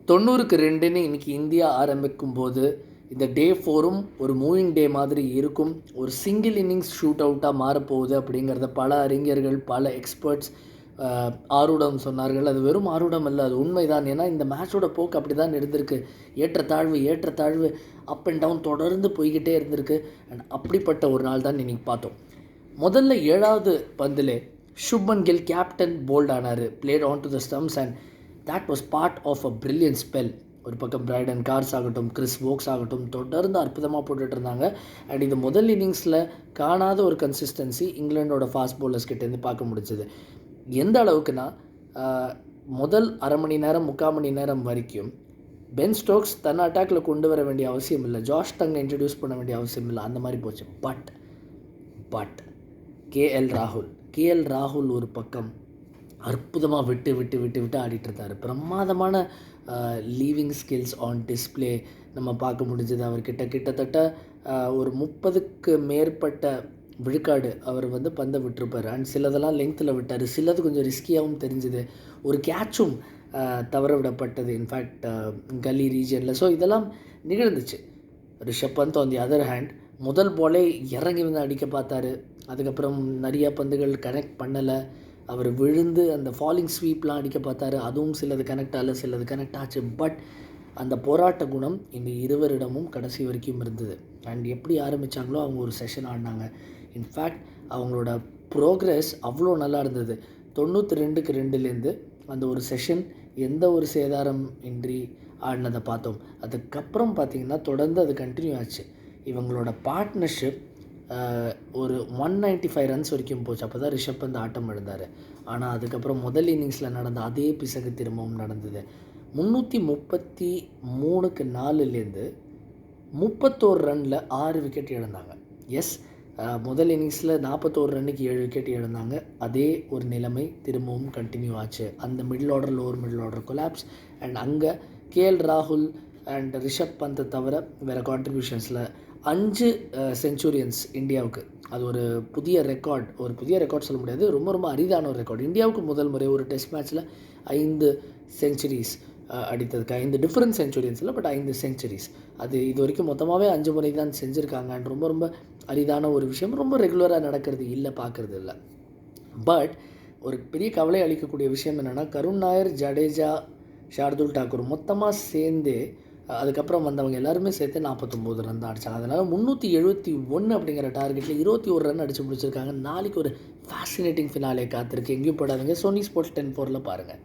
90க்கு 2ன்னு இன்றைக்கி இந்தியா ஆரம்பிக்கும் போது இந்த டே 4ம் ஒரு மூவிங் டே மாதிரி இருக்கும். ஒரு சிங்கிள் இன்னிங்ஸ் ஷூட் அவுட்டாக மாறப்போகுது அப்படிங்கிறத பல அறிஞர்கள், பல எக்ஸ்பர்ட்ஸ் ஆரூடம் சொன்னார்கள். அது வெறும் ஆரூடம் அல்ல, அது உண்மைதான். ஏன்னா இந்த மேட்சோட போக்கு அப்படி தான் இருந்திருக்கு. ஏற்றத்தாழ்வு ஏற்றத்தாழ்வு, அப் அண்ட் டவுன் தொடர்ந்து போய்கிட்டே இருந்திருக்கு. அண்ட் அப்படிப்பட்ட ஒரு நாள் தான் இன்றைக்கி பார்த்தோம். முதல்ல 7வது பந்திலே சுப்மன் கில் கேப்டன் போல்ட் ஆனார். Plate on to the stumps and that was part of a brilliant spell. ஒரு பக்கம் பிரைடன் கார்ஸ் ஆகட்டும், கிறிஸ் வோக்ஸ் ஆகட்டும், தொடர்ந்து அற்புதமாக போட்டுட்டு இருந்தாங்க. அண்ட் இது முதல் இன்னிங்ஸில் காணாத ஒரு கன்சிஸ்டன்சி இங்கிலாண்டோட ஃபாஸ்ட் பவுலர்ஸ் கிட்டேருந்து பார்க்க முடிஞ்சது. எந்த அளவுக்குன்னா, முதல் அரை மணி நேரம் 3/4 மணி நேரம் வரைக்கும் பென் ஸ்டோக்ஸ் தன் அட்டாக்கில் கொண்டு வர வேண்டிய அவசியம் இல்லை, ஜாஷ் டங்கை இன்ட்ரடியூஸ் பண்ண வேண்டிய அவசியம் இல்லை, அந்த மாதிரி போச்சு. பட் கேஎல் ராகுல் ஒரு பக்கம் அற்புதமாக விட்டு ஆடிட்டு இருந்தார். பிரமாதமான லீவிங் ஸ்கில்ஸ் ஆன் டிஸ்பிளே நம்ம பார்க்க முடிஞ்சது. அவர் கிட்டத்தட்ட ஒரு 30க்கு மேற்பட்ட விழுக்காடு அவர் பந்தை விட்டுருப்பார். அண்ட் சிலதெல்லாம் லெங்த்தில் விட்டார், சிலது கொஞ்சம் ரிஸ்கியாகவும் தெரிஞ்சுது. ஒரு கேட்சும் தவற விடப்பட்டது, இன்ஃபேக்ட் கலி ரீஜனில். ஸோ இதெல்லாம் நிகழ்ந்துச்சு. Rishabh Pant on the other hand முதல் பாலே இறங்கி அடிக்க பார்த்தாரு. அதுக்கப்புறம் நிறையா பந்துகள் கனெக்ட் பண்ணலை. அவர் விழுந்து அந்த ஃபாலிங் ஸ்வீப்லாம் அடிக்க பார்த்தாரு. அதுவும் சிலது கனெக்ட் ஆகலை, சிலது கனெக்ட் ஆச்சு. பட் அந்த போராட்ட குணம் இந்த இருவரிடமும் கடைசி வரைக்கும் இருந்தது. அண்ட் எப்படி ஆரம்பித்தாங்களோ அவங்க ஒரு செஷன் ஆடினாங்க. இன்ஃபேக்ட் அவங்களோட ப்ரோக்ரஸ் அவ்வளோ நல்லா இருந்தது. 92க்கு 2லேருந்து அந்த ஒரு செஷன் எந்த ஒரு சேதாரம் இன்றி ஆடினதை பார்த்தோம். அதுக்கப்புறம் பார்த்திங்கன்னா தொடர்ந்து அது கண்டினியூ ஆச்சு. இவங்களோட பார்ட்னர்ஷிப் ஒரு 195 ரன்ஸ் வரைக்கும் போச்சு. அப்போ தான் ரிஷப் பந்த் ஆட்டம் எழுந்தார். ஆனால் அதுக்கப்புறம் முதல் இன்னிங்ஸில் நடந்த அதே பிசகு திரும்பவும் நடந்தது. 333க்கு 4லேருந்து 31 ரனில் 6 விக்கெட் இழந்தாங்க. எஸ், முதல் இன்னிங்ஸில் 41 ரன்னுக்கு 7 விக்கெட் இழந்தாங்க. அதே ஒரு நிலைமை திரும்பவும் கண்டினியூ ஆச்சு. அந்த middle order, lower middle order collapse. And அங்கே கேஎல் ராகுல் அண்ட் ரிஷப் பந்தை தவிர வேறு கான்ட்ரிபியூஷன்ஸில் 5 செஞ்சுரியன்ஸ் இந்தியாவுக்கு. அது ஒரு புதிய ரெக்கார்ட் சொல்ல முடியாது, ரொம்ப அரிதான ஒரு ரெக்கார்ட். இந்தியாவுக்கு முதல் முறை ஒரு டெஸ்ட் மேட்ச்சில் 5 செஞ்சுரிஸ் அடித்ததுக்கு, 5 டிஃப்ரெண்ட் செஞ்சுரியன்ஸ் இல்லை, பட் 5 செஞ்சுரிஸ். அது இது வரைக்கும் மொத்தமாகவே 5 முறை தான் செஞ்சுருக்காங்க. அண்ட் ரொம்ப அரிதான ஒரு விஷயம், ரொம்ப ரெகுலராக நடக்கிறது இல்லை, பார்க்குறது இல்லை. பட் ஒரு பெரிய கவலை அளிக்கக்கூடிய விஷயம் என்னென்னா, கருண் நாயர், ஜடேஜா, ஷார்துல் தாக்கூர் மொத்தமாக சேர்ந்து அதுக்கப்புறம் வந்தவங்க எல்லாருமே சேர்த்து 49 ரன் தான் அடித்தாங்க. அதனால் 371 அப்படிங்கிற டார்கெட்டில் 21 ரன் அடித்து முடிச்சிருக்காங்க. நாளைக்கு ஒரு ஃபேசினேட்டிங் ஃபினாலே காத்திருக்கு. எங்கேயும் போடாதுங்க. சோனி ஸ்போர்ட்ஸ் 10/4 பாருங்கள்.